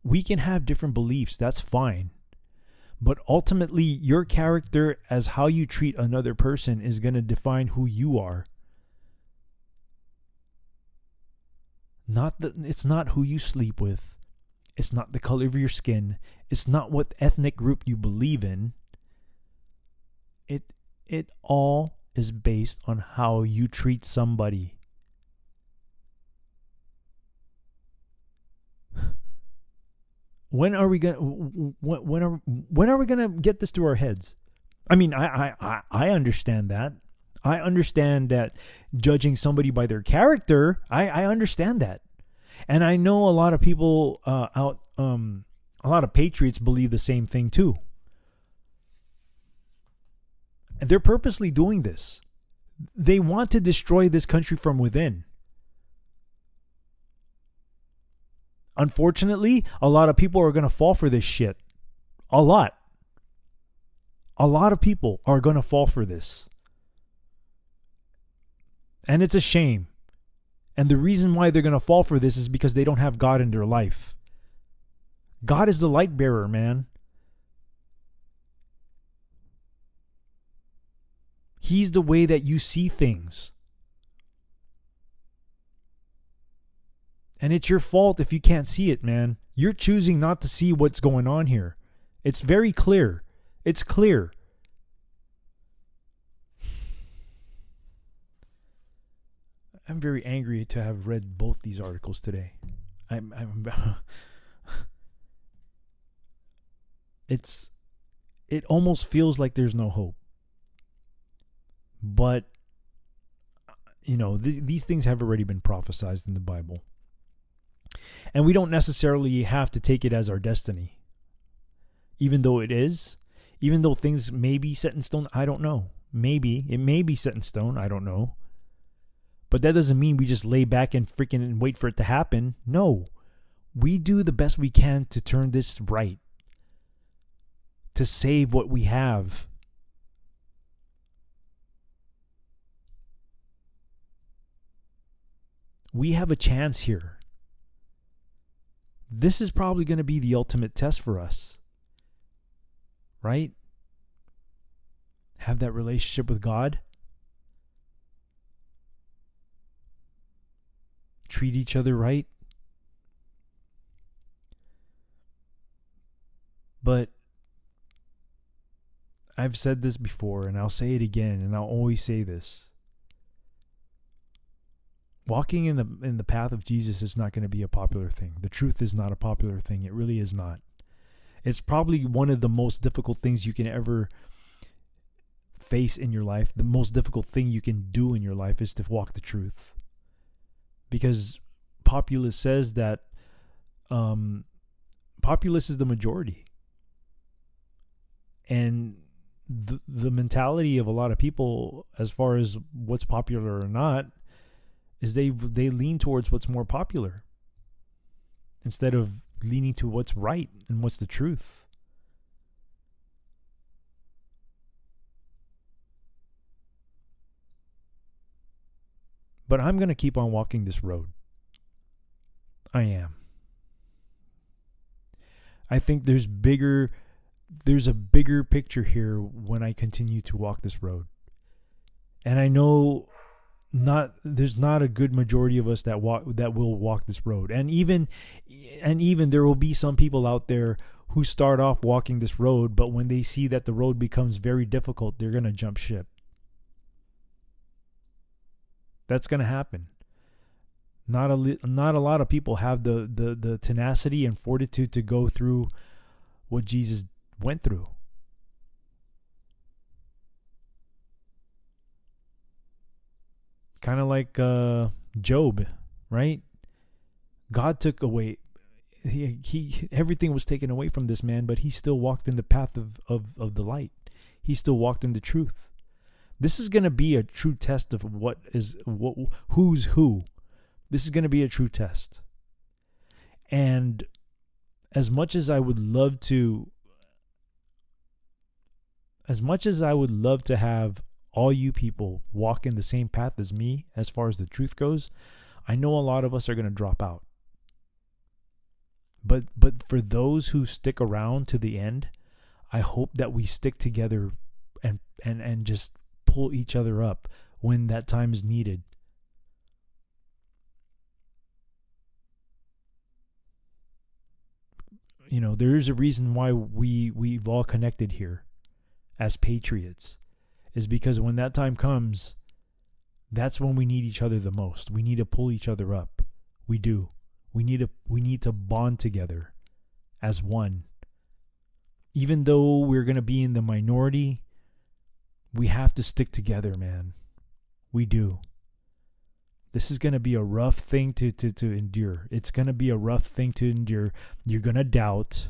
We can have different beliefs, that's fine. But ultimately, your character as how you treat another person is going to define who you are. It's not who you sleep with. It's not the color of your skin. It's not what ethnic group you believe in. It all is based on how you treat somebody. When are we gonna get this through our heads? I mean, I understand that. I understand that judging somebody by their character, I understand that. And I know a lot of people a lot of patriots believe the same thing too. And they're purposely doing this. They want to destroy this country from within. Unfortunately, a lot of people are going to fall for this shit. A lot. A lot of people are going to fall for this. And it's a shame. And the reason why they're going to fall for this is because they don't have God in their life. God is the light bearer, man. He's the way that you see things. And it's your fault if you can't see it, man. You're choosing not to see what's going on here. It's very clear. It's clear. I'm very angry to have read both these articles today. It almost feels like there's no hope. But, you know, these things have already been prophesied in the Bible. And we don't necessarily have to take it as our destiny. Even though it is. Even though things may be set in stone, I don't know. Maybe. It may be set in stone, I don't know. But that doesn't mean we just lay back and freaking wait for it to happen. No. We do the best we can to turn this right. To save what we have. We have a chance here. This is probably going to be the ultimate test for us. Right? Have that relationship with God. Treat each other right. But I've said this before, and I'll say it again, and I'll always say this. Walking in the path of Jesus is not going to be a popular thing. The truth is not a popular thing. It really is not. It's probably one of the most difficult things you can ever face in your life. The most difficult thing you can do in your life is to walk the truth. Because populace says that populace is the majority. And the mentality of a lot of people as far as what's popular or not is they lean towards what's more popular instead of leaning to what's right and what's the truth. But I'm going to keep on walking this road. I am. I think there's a bigger picture here when I continue to walk this road. And I know there's not a good majority of us that will walk this road. And even there will be some people out there who start off walking this road, but when they see that the road becomes very difficult, they're going to jump ship. That's going to happen. Not a lot of people have the tenacity and fortitude to go through what Jesus went through. Kind of like Job, right? God took away, he everything was taken away from this man, but he still walked in the path of the light. He still walked in the truth. This is going to be a true test of who's who. This is going to be a true test. And as much as I would love to have all you people walk in the same path as me as far as the truth goes, I know a lot of us are going to drop out. But for those who stick around to the end, I hope that we stick together and just pull each other up when that time is needed. There is a reason why we've all connected here as Patriots, is because when that time comes, that's when we need each other the most. We need to pull each other up. We do. We need to bond together as one. Even though we're going to be in the minority, we have to stick together, man. We do. This is going to be a rough thing to endure. It's going to be a rough thing to endure. You're going to doubt,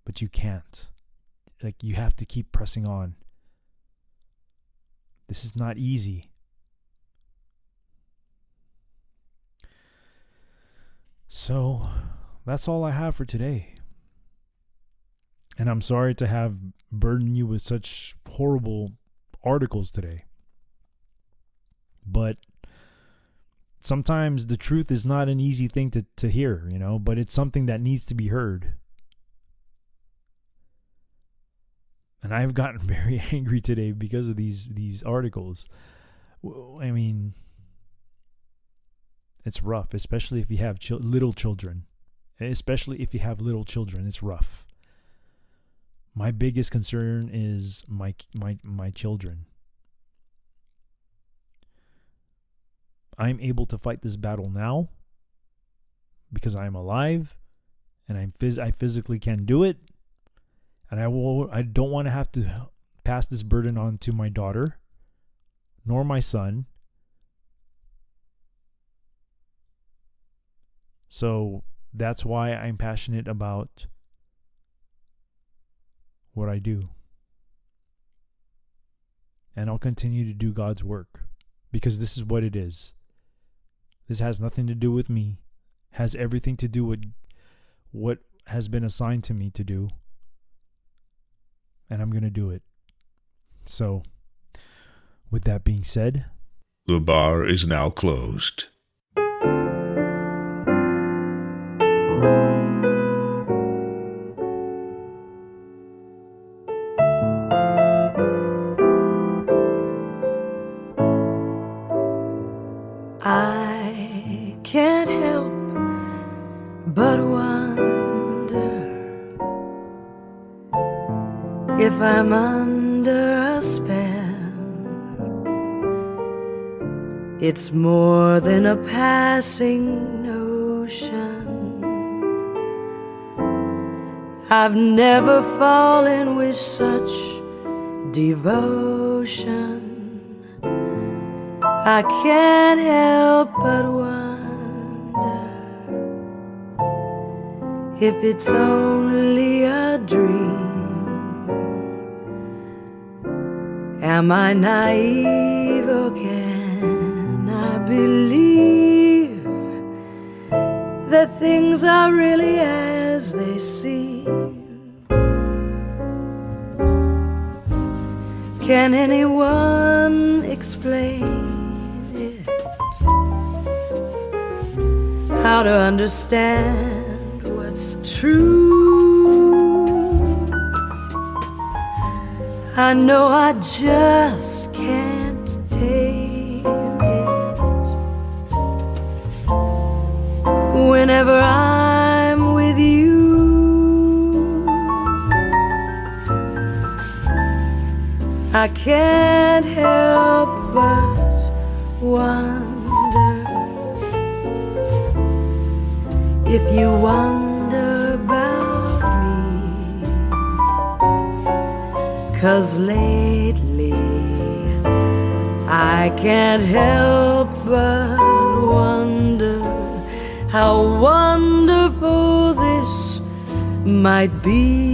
but you can't. You have to keep pressing on. This is not easy. So, that's all I have for today. And I'm sorry to have burdened you with such horrible articles today. But sometimes the truth is not an easy thing to hear, but it's something that needs to be heard. And I've gotten very angry today because of these articles. I mean, it's rough, especially if you have little children. Especially if you have little children, it's rough. My biggest concern is my children. I'm able to fight this battle now because I'm alive and I physically can do it. And I don't want to have to pass this burden on to my daughter nor my son. So that's why I'm passionate about what I do. And I'll continue to do God's work because this is what it is. This has nothing to do with me. Has everything to do with what has been assigned to me to do. And I'm going to do it. So, with that being said, the bar is now closed. I can't help but wonder if I'm under a spell. It's more than a passing notion. I've never fallen with such devotion. I can't help but wonder if it's only a dream. Am I naive or can I believe that things are really as they seem? Can anyone explain how to understand what's true? I know I just can't tame it. Whenever I'm with you, I can't help but wonder if you wonder about me. 'Cause lately I can't help but wonder how wonderful this might be.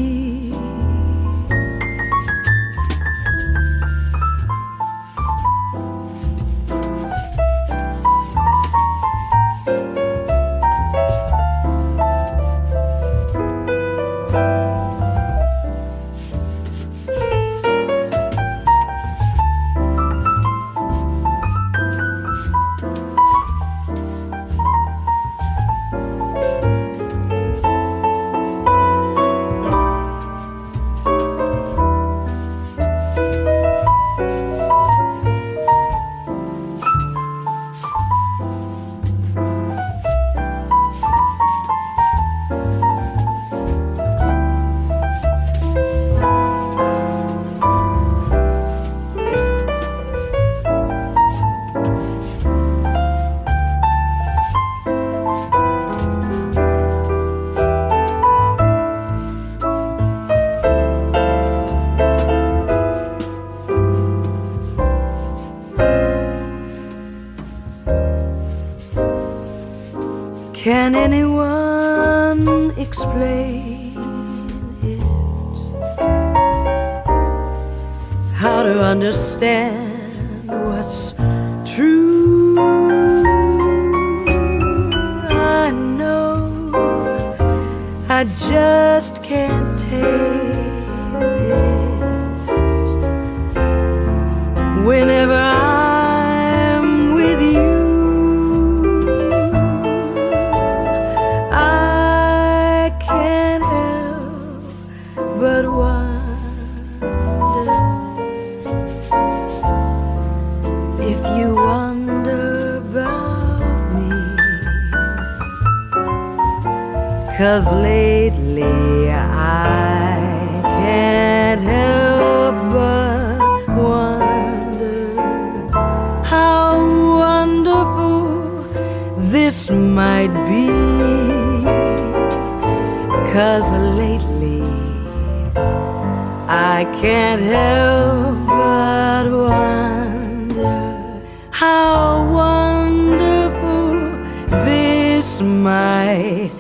Can anyone explain it? How to understand what's true? I know I just can't take it. Whenever I'm with you, I can't help but wonder if you wonder about me. 'Cause lately I can't help but wonder how wonderful this might be. 'Cause lately I can't help but wonder how wonderful this might